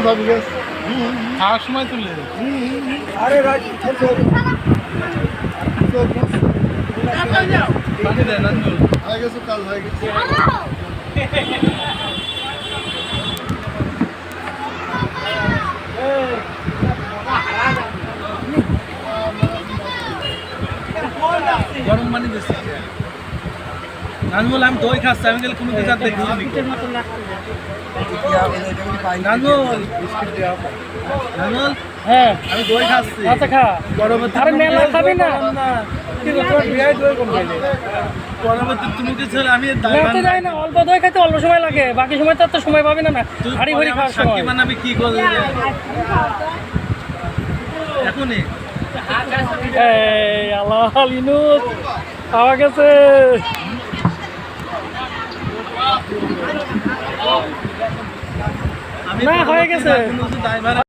যাবি গেছ খাওয়ার সময় তুলে আরে রাখ পানি দেয় নাজমুল হয়ে গেছে কাল হয়ে গেছে গরম পানি দিচ্ছি নাজমুল আমি দই খাচ্ছি আমি গেলে কোনো কিছু আর দেখছি নাজমুল নাজমুল হ্যাঁ আমি দই খাচ্ছি আচ্ছা খা পরবর্তী আরে মেলা খাবি না পরবর্তী তুমি কিছু আমি মেলাতে যাই না অল্প দই খাইতে অল্প সময় লাগে বাকি সময় তো এত সময় পাবি না না হাড়ি হাড়ি খাওয়ার সময় বানাবি কি করবি এখনই এই আল্লাহ লিনুস পাওয়া গেছে আমি না হয়ে গেছে ড্রাইভার